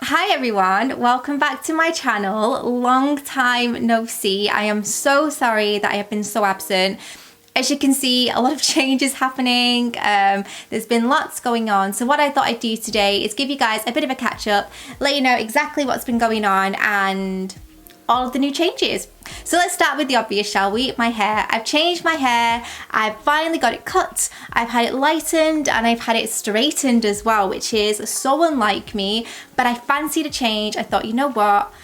Hi everyone, welcome back to my channel. Long time no see. I am so sorry that I have been so absent. As you can see, a lot of changes happening. There's been lots going on. So what I thought I'd do today is give you guys a bit of a catch up, let you know exactly what's been going on and all of the new changes. So let's start with the obvious, shall we? My hair. I've changed my hair. I've finally got it cut. I've had it lightened and I've had it straightened as well, which is so unlike me, but I fancied a change. I thought, you know what?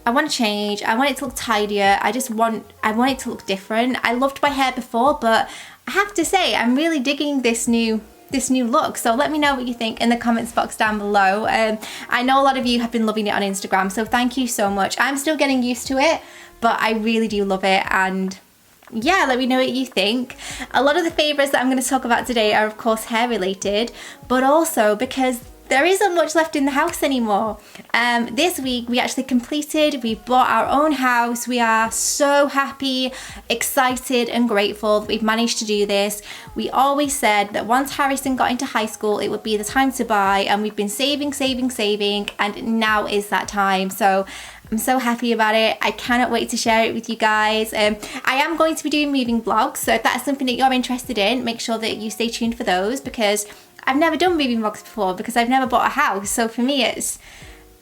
I want to change. I want it to look tidier. I want it to look different. I loved my hair before, but I have to say, I'm really digging this new look. So let me know what you think in the comments box down below. I know a lot of you have been loving it on Instagram, so thank you so much. I'm still getting used to it, but I really do love it, and yeah, let me know what you think. A lot of the favourites that I'm going to talk about today are of course hair related, but also because there isn't much left in the house anymore. This week we actually completed, we bought our own house. We are so happy, excited and grateful that we've managed to do this. We always said that once Harrison got into high school, it would be the time to buy, and we've been saving, and now is that time. So I'm so happy about it. I cannot wait to share it with you guys. I am going to be doing moving vlogs, so if that's something that you're interested in, make sure that you stay tuned for those, because I've never done moving vlogs before, because I've never bought a house. So for me, it's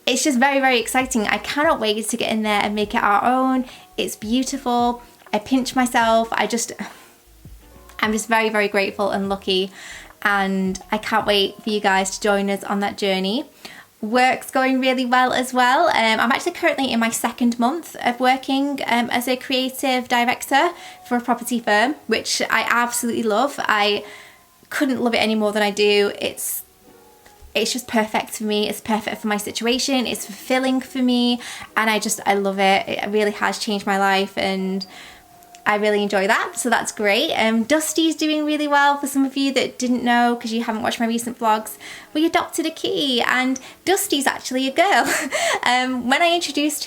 just very, very exciting. I cannot wait to get in there and make it our own. It's beautiful. I pinch myself. I'm just very, very grateful and lucky, and I can't wait for you guys to join us on that journey. Work's going really well as well. I'm actually currently in my second month of working as a creative director for a property firm, which I absolutely love. I couldn't love it any more than I do. It's just perfect for me. It's perfect for my situation. It's fulfilling for me, and I love it. It really has changed my life, and I really enjoy that, so that's great. Dusty's doing really well. For some of you that didn't know, because you haven't watched my recent vlogs, we adopted a kitty, and Dusty's actually a girl. When I introduced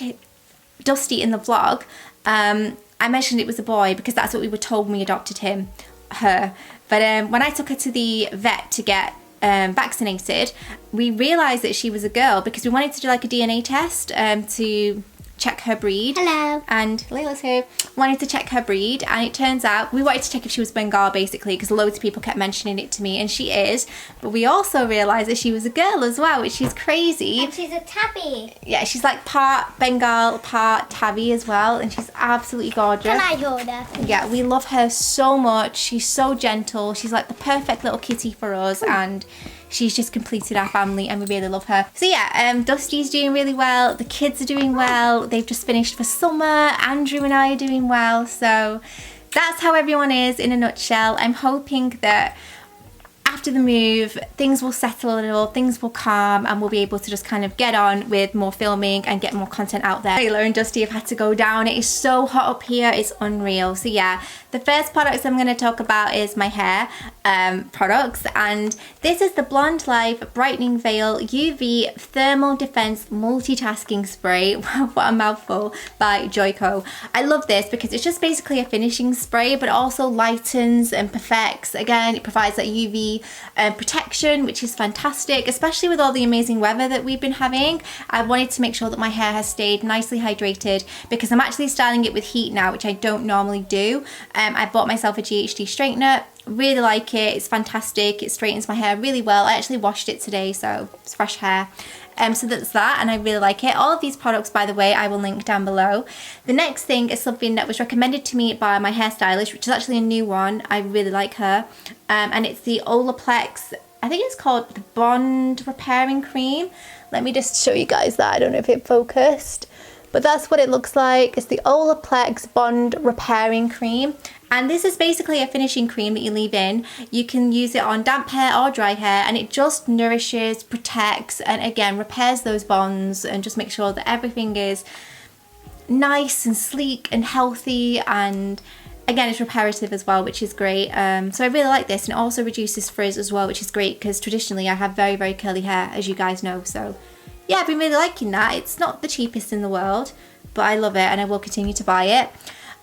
Dusty in the vlog, I mentioned it was a boy because that's what we were told when we adopted her. But when I took her to the vet to get vaccinated, we realised that she was a girl because we wanted to do like a DNA test to check her breed. Hello. And Layla's here. Wanted to check her breed, and it turns out we wanted to check if she was Bengal basically, because loads of people kept mentioning it to me, and she is. But we also realised that she was a girl as well, which is crazy. And she's a tabby. Yeah, she's like part Bengal, part tabby as well, and she's absolutely gorgeous. Can I hold her? Yeah, we love her so much. She's so gentle. She's like the perfect little kitty for us, and she's just completed our family, and we really love her. So yeah, Dusty's doing really well. The kids are doing well. They've just finished for summer. Andrew and I are doing well. So that's how everyone is in a nutshell. I'm hoping that after the move, things will settle a little, things will calm, and we'll be able to just kind of get on with more filming and get more content out there. Layla and Dusty have had to go down. It is so hot up here, it's unreal. So yeah, the first products I'm going to talk about is my hair products, and this is the Blonde Life Brightening Veil UV Thermal Defense Multitasking Spray. What a mouthful, by Joico. I love this because it's just basically a finishing spray, but also lightens and perfects. Again, it provides that UV protection, which is fantastic, especially with all the amazing weather that we've been having. I wanted to make sure that my hair has stayed nicely hydrated, because I'm actually styling it with heat now, which I don't normally do. I bought myself a GHD straightener. Really like it. It's fantastic. It straightens my hair really well. I actually washed it today, so it's fresh hair. So that's that, and I really like it. All of these products, by the way, I will link down below. The next thing is something that was recommended to me by my hairstylist, which is actually a new one. I really like her. And it's the Olaplex, I think it's called the Bond Repairing Cream. Let me just show you guys that. I don't know if it focused, but that's what it looks like. It's the Olaplex Bond Repairing Cream. And this is basically a finishing cream that you leave in. You can use it on damp hair or dry hair, and it just nourishes, protects, and again, repairs those bonds, and just makes sure that everything is nice and sleek and healthy, and again, it's reparative as well, which is great. So I really like this, and it also reduces frizz as well, which is great, because traditionally I have very, very curly hair, as you guys know. So yeah, I've been really liking that. It's not the cheapest in the world, but I love it, and I will continue to buy it.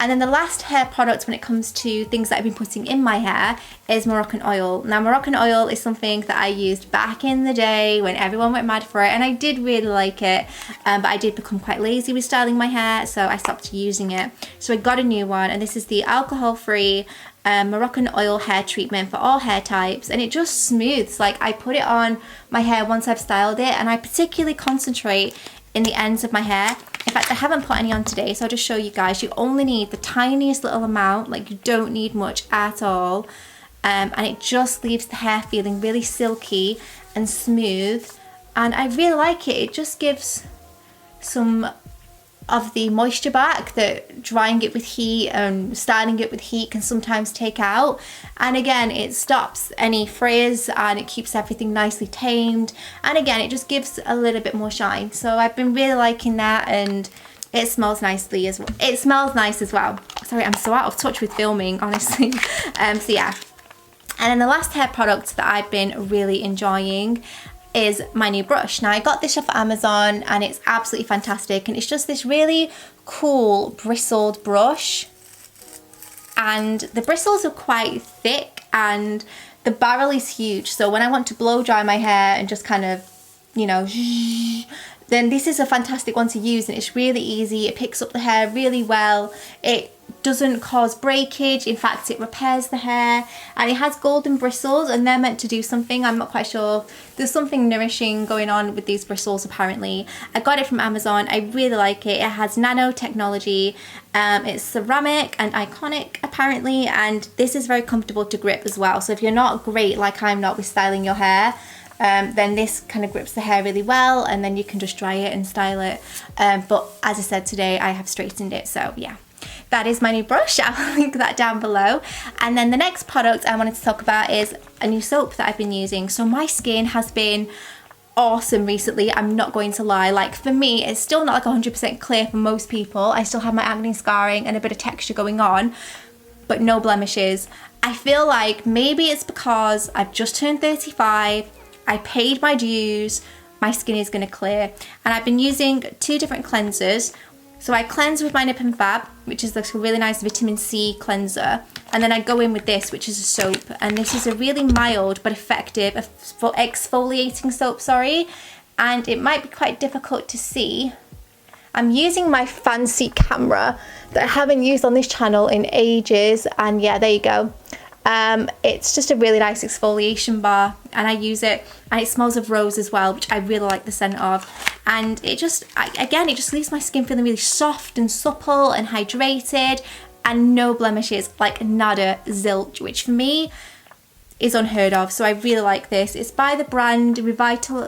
And then the last hair product when it comes to things that I've been putting in my hair is Moroccan oil. Now Moroccan oil is something that I used back in the day when everyone went mad for it, and I did really like it, but I did become quite lazy with styling my hair, so I stopped using it. So I got a new one, and this is the alcohol-free Moroccan oil hair treatment for all hair types, and it just smooths. Like, I put it on my hair once I've styled it, and I particularly concentrate in the ends of my hair. In fact, I haven't put any on today, so I'll just show you guys. You only need the tiniest little amount, like you don't need much at all, and it just leaves the hair feeling really silky and smooth, and I really like it. It just gives some of the moisture back that drying it with heat and styling it with heat can sometimes take out. And again, it stops any frizz and it keeps everything nicely tamed, and again, it just gives a little bit more shine. So I've been really liking that, and it smells nicely as well. It smells nice as well. Sorry, I'm so out of touch with filming, honestly. So yeah. And then the last hair product that I've been really enjoying is my new brush. Now I got this off Amazon, and it's absolutely fantastic, and it's just this really cool bristled brush, and the bristles are quite thick and the barrel is huge, so when I want to blow dry my hair and just kind of, you know, then this is a fantastic one to use, and it's really easy. It picks up the hair really well. It doesn't cause breakage. In fact, it repairs the hair, and it has golden bristles, and they're meant to do something. I'm not quite sure. There's something nourishing going on with these bristles apparently. I got it from Amazon. I really like it. It has nanotechnology. It's ceramic and iconic apparently, and this is very comfortable to grip as well. So if you're not great, like I'm not, with styling your hair, then this kind of grips the hair really well, and then you can just dry it and style it. But as I said, today I have straightened it, so yeah. That is my new brush. I'll link that down below. And then the next product I wanted to talk about is a new soap that I've been using. So my skin has been awesome recently, I'm not going to lie. Like, for me, it's still not like 100% clear for most people. I still have my acne scarring and a bit of texture going on, but no blemishes. I feel like maybe it's because I've just turned 35, I paid my dues, my skin is going to clear. And I've been using 2 different cleansers. So I cleanse with my Nip and Fab, which is like a really nice vitamin C cleanser. And then I go in with this, which is a soap. And this is a really mild but effective exfoliating soap, And it might be quite difficult to see. I'm using my fancy camera that I haven't used on this channel in ages. And yeah, there you go. It's just a really nice exfoliation bar, and I use it, and it smells of rose as well, which I really like the scent of. And it just, again, it just leaves my skin feeling really soft and supple and hydrated, and no blemishes, like nada, zilch, which for me is unheard of. So I really like this. It's by the brand Revitale,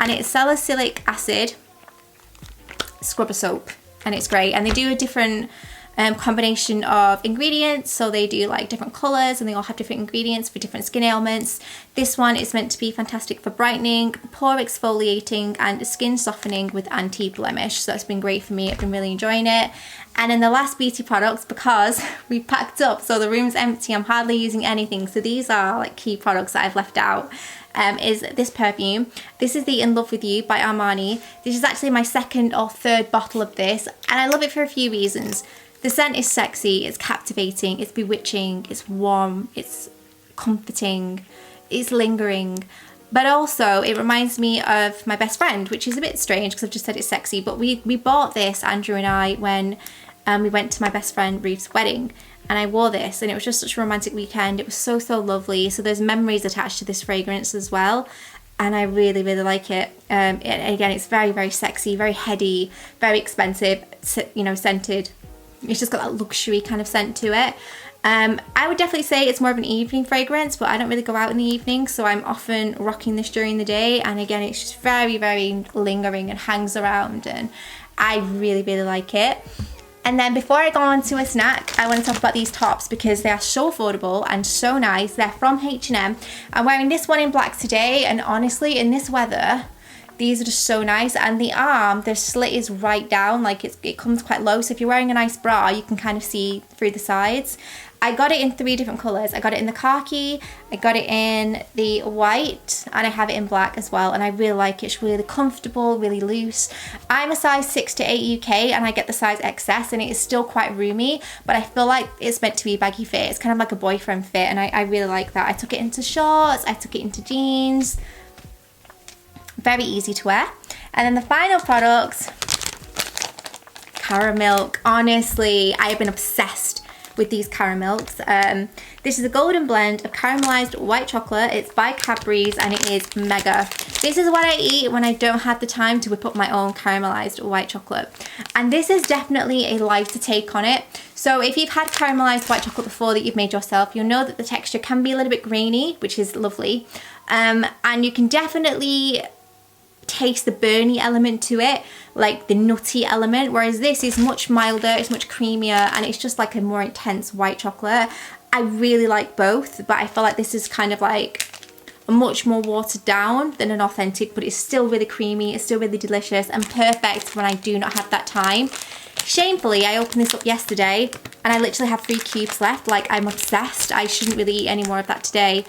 and it's salicylic acid scrubber soap, and it's great. And they do a different combination of ingredients, so they do like different colors, and they all have different ingredients for different skin ailments. This one is meant to be fantastic for brightening, pore exfoliating, and skin softening with anti-blemish. So that's been great for me. I've been really enjoying it. And then the last beauty products, because we packed up, so the room's empty, I'm hardly using anything, so these are like key products that I've left out. Is this perfume. This is the In Love With You by Armani. This is actually my 2nd or 3rd bottle of this, and I love it for a few reasons. The scent is sexy, it's captivating, it's bewitching, it's warm, it's comforting, it's lingering. But also, it reminds me of my best friend, which is a bit strange because I've just said it's sexy. But we bought this, Andrew and I, when we went to my best friend Ruth's wedding. And I wore this, and it was just such a romantic weekend. It was so, so lovely. So there's memories attached to this fragrance as well. And I really, really like it. Again, it's very, very sexy, very heady, very expensive, you know, scented. It's just got that luxury kind of scent to it. I would definitely say it's more of an evening fragrance, but I don't really go out in the evening, so I'm often rocking this during the day. And again, it's just very, very lingering and hangs around, and I really, really like it. And then before I go on to a snack, I want to talk about these tops because they are so affordable and so nice. They're from H&M. I'm wearing this one in black today, and honestly, in this weather, these are just so nice. And the arm, the slit is right down, like it comes quite low. So if you're wearing a nice bra, you can kind of see through the sides. I got it in 3 different colours. I got it in the khaki, I got it in the white, and I have it in black as well, and I really like it. It's really comfortable, really loose. I'm a size 6 to 8 UK, and I get the size XS, and it is still quite roomy, but I feel like it's meant to be a baggy fit. It's kind of like a boyfriend fit, and I really like that. I took it into shorts, I took it into jeans. Very easy to wear. And then the final product, Caramilk. Honestly, I have been obsessed with these Caramilks. This is a golden blend of caramelized white chocolate. It's by Cadbury's and it is mega. This is what I eat when I don't have the time to whip up my own caramelized white chocolate. And this is definitely a lighter take on it. So if you've had caramelized white chocolate before that you've made yourself, you'll know that the texture can be a little bit grainy, which is lovely. And you can definitely taste the burny element to it, like the nutty element, whereas this is much milder, it's much creamier, and it's just like a more intense white chocolate. I really like both, but I feel like this is kind of like a much more watered down than an authentic, but it's still really creamy, it's still really delicious and perfect when I do not have that time. Shamefully, I opened this up yesterday and I literally have 3 cubes left. Like, I'm obsessed. I shouldn't really eat any more of that today.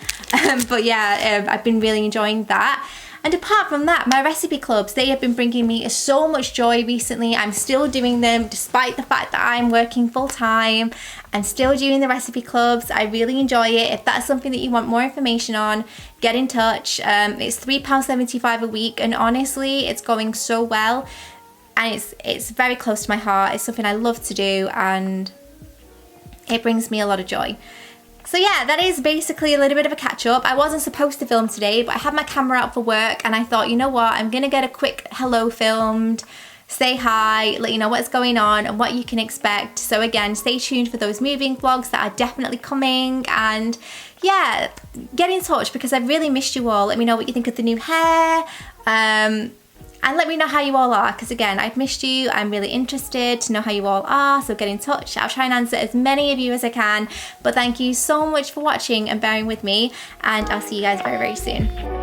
But yeah, I've been really enjoying that. And apart from that, my recipe clubs, they have been bringing me so much joy recently. I'm still doing them despite the fact that I'm working full time. I'm still doing the recipe clubs. I really enjoy it. If that's something that you want more information on, get in touch. It's £3.75 a week, and honestly, it's going so well. And it's very close to my heart. It's something I love to do, and it brings me a lot of joy. So yeah, that is basically a little bit of a catch up. I wasn't supposed to film today, but I had my camera out for work and I thought, you know what, I'm gonna get a quick hello filmed, say hi, let you know what's going on and what you can expect. So again, stay tuned for those moving vlogs that are definitely coming, and yeah, get in touch because I've really missed you all. Let me know what you think of the new hair. And let me know how you all are, because again, I've missed you. I'm really interested to know how you all are, so get in touch. I'll try and answer as many of you as I can. But thank you so much for watching and bearing with me, and I'll see you guys very, very soon.